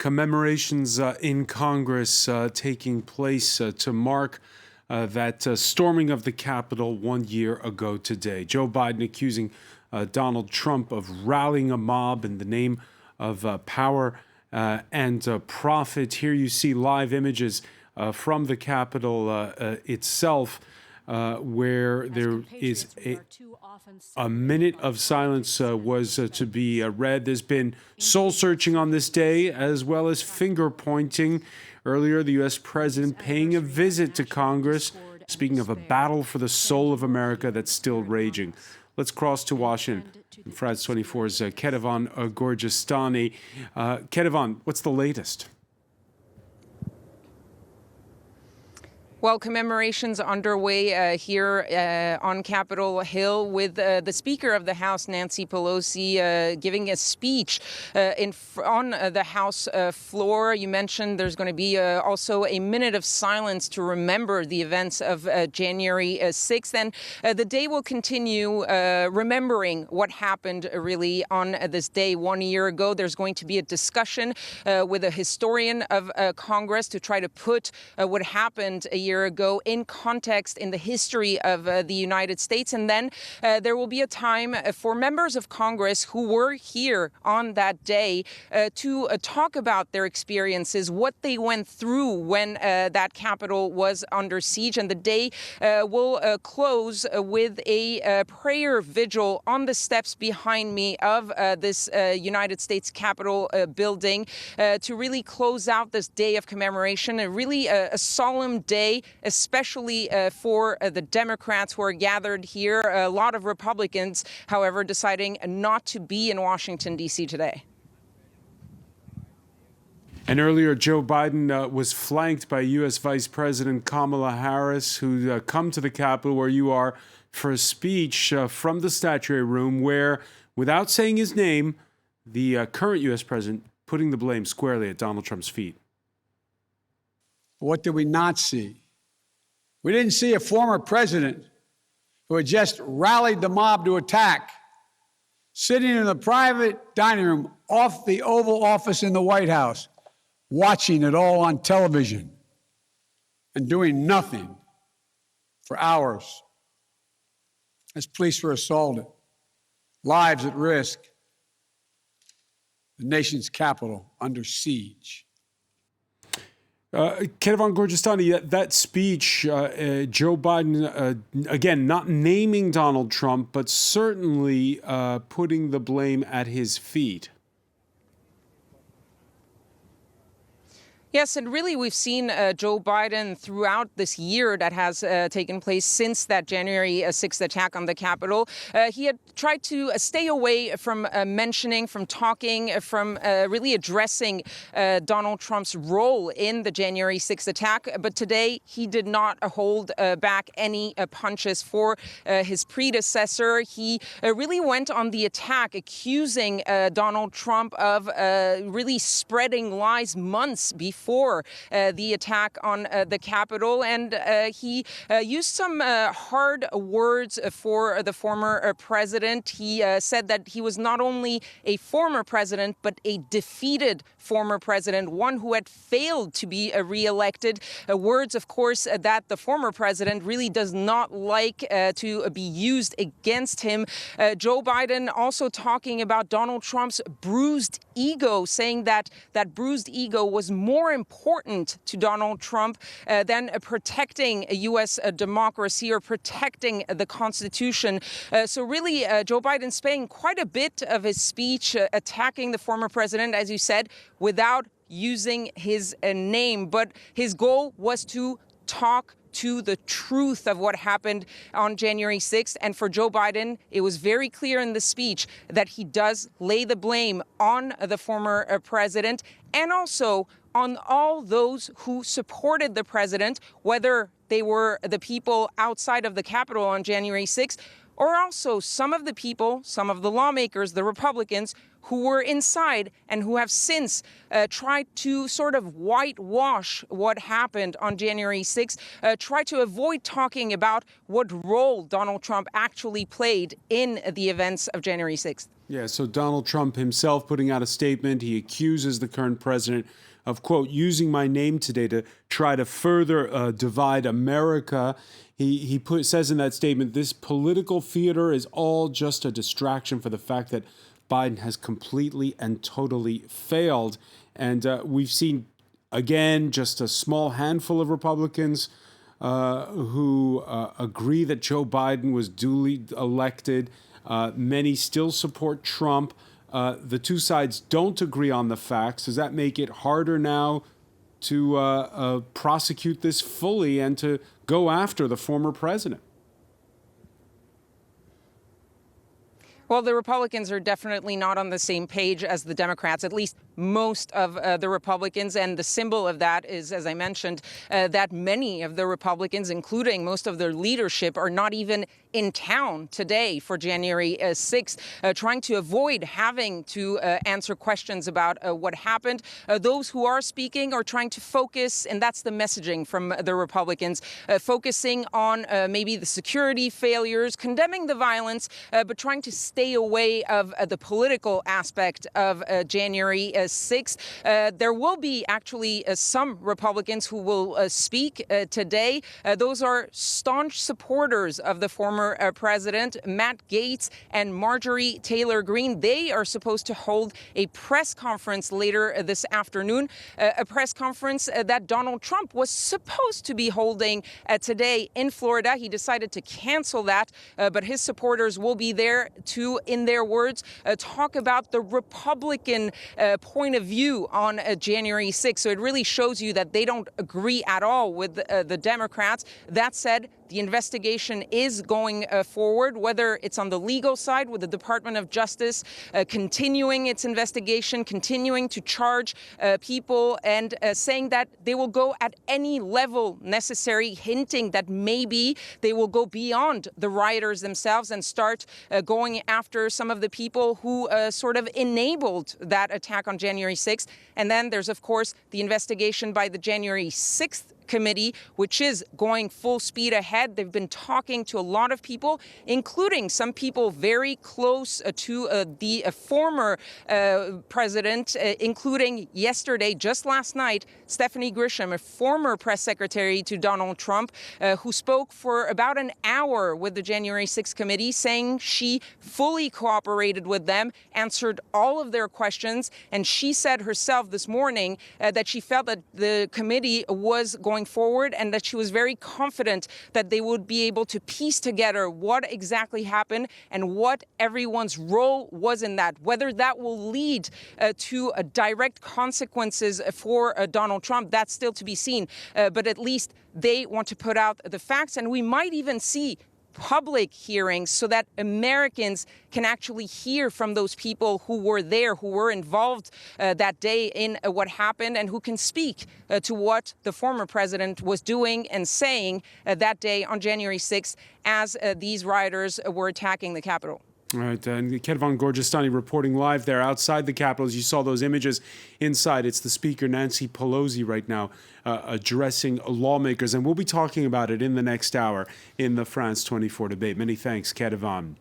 commemorations in Congress taking place to mark that storming of the Capitol 1 year ago today. Joe Biden accusing Donald Trump of rallying a mob in the name of power and profit. Here you see live images from the Capitol itself, where there is a minute of silence was to be read. There's been soul searching on this day, as well as finger pointing. Earlier, the U.S. president paying a visit to Congress, speaking of a battle for the soul of America that's still raging. Let's cross to Washington. France 24's Kethevane Gorjestani. Kethevane, what's the latest? Well, commemorations underway here on Capitol Hill with the Speaker of the House, Nancy Pelosi, giving a speech on the House floor. You mentioned there's going to be also a minute of silence to remember the events of January 6th. And the day will continue remembering what happened really on this day 1 year ago. There's going to be a discussion with a historian of Congress to try to put what happened a year ago in context in the history of the United States. And then there will be a time for members of Congress who were here on that day to talk about their experiences, what they went through when that Capitol was under siege. And the day will close with a prayer vigil on the steps behind me of this United States Capitol building to really close out this day of commemoration, a solemn day, especially for the Democrats who are gathered here. A lot of Republicans, however, deciding not to be in Washington, D.C. today. And earlier, Joe Biden was flanked by U.S. Vice President Kamala Harris, who come to the Capitol where you are for a speech from the Statuary Room where, without saying his name, the current U.S. president putting the blame squarely at Donald Trump's feet. What did we not see? We didn't see a former president who had just rallied the mob to attack, sitting in the private dining room off the Oval Office in the White House, watching it all on television and doing nothing for hours as police were assaulted, lives at risk, the nation's capital under siege. Kethevane Gorjestani, that speech, Joe Biden, again, not naming Donald Trump, but certainly putting the blame at his feet. Yes, and really we've seen Joe Biden throughout this year that has taken place since that January 6th attack on the Capitol. He had tried to stay away from mentioning, from talking, from really addressing Donald Trump's role in the January 6th attack. But today he did not hold back any punches for his predecessor. He really went on the attack, accusing Donald Trump of really spreading lies months before the attack on the Capitol. And he used some hard words for the former president. He said that he was not only a former president, but a defeated former president, one who had failed to be reelected. Words, of course, that the former president really does not like to be used against him. Joe Biden also talking about Donald Trump's bruised ego, saying that that bruised ego was more important to Donald Trump than protecting a U.S. democracy or protecting the Constitution. So really, Joe Biden spending quite a bit of his speech attacking the former president, as you said, without using his name. But his goal was to talk to the truth of what happened on January 6th. And for Joe Biden, it was very clear in the speech that he does lay the blame on the former president and also on all those who supported the president, whether they were the people outside of the Capitol on January 6th or also some of the people, some of the lawmakers, the Republicans, who were inside and who have since tried to sort of whitewash what happened on January 6th, try to avoid talking about what role Donald Trump actually played in the events of January 6th. Yeah, so Donald Trump himself putting out a statement. He accuses the current president of, quote, using my name today to try to further divide America. He says in that statement, this political theater is all just a distraction for the fact that Biden has completely and totally failed. And we've seen, again, just a small handful of Republicans who agree that Joe Biden was duly elected. Many still support Trump. The two sides don't agree on the facts. Does that make it harder now to prosecute this fully and to go after the former president? Well, the Republicans are definitely not on the same page as the Democrats, at least most of the Republicans. And the symbol of that is, as I mentioned, that many of the Republicans, including most of their leadership, are not even in town today for January 6th, trying to avoid having to answer questions about what happened. Those who are speaking are trying to focus, and that's the messaging from the Republicans, focusing on maybe the security failures, condemning the violence, but trying to stay away of the political aspect of January 6th. There will be actually some Republicans who will speak today. Those are staunch supporters of the former president, Matt Gaetz and Marjorie Taylor Greene. They are supposed to hold a press conference later this afternoon, a press conference that Donald Trump was supposed to be holding today in Florida. He decided to cancel that, but his supporters will be there to, in their words, talk about the Republican point of view on January 6th. So it really shows you that they don't agree at all with the Democrats. That said, the investigation is going forward, whether it's on the legal side with the Department of Justice continuing its investigation, continuing to charge people and saying that they will go at any level necessary, hinting that maybe they will go beyond the rioters themselves and start going after some of the people who sort of enabled that attack on January 6th. And then there's, of course, the investigation by the January 6th committee, which is going full speed ahead. They've been talking to a lot of people, including some people very close to the former president, including yesterday, just last night, Stephanie Grisham, a former press secretary to Donald Trump, who spoke for about an hour with the January 6th committee, saying she fully cooperated with them, answered all of their questions, and she said herself this morning that she felt that the committee was going forward and that she was very confident that they would be able to piece together what exactly happened and what everyone's role was in that, whether that will lead to direct consequences for Donald Trump. That's still to be seen. But at least they want to put out the facts, and we might even see public hearings so that Americans can actually hear from those people who were there, who were involved that day in what happened, and who can speak to what the former president was doing and saying that day on January 6th as these rioters were attacking the Capitol. All right, and Kethevane Gorjestani reporting live there outside the Capitol. As you saw those images inside, it's the Speaker, Nancy Pelosi, right now addressing lawmakers. And we'll be talking about it in the next hour in the France 24 debate. Many thanks, Kethevane.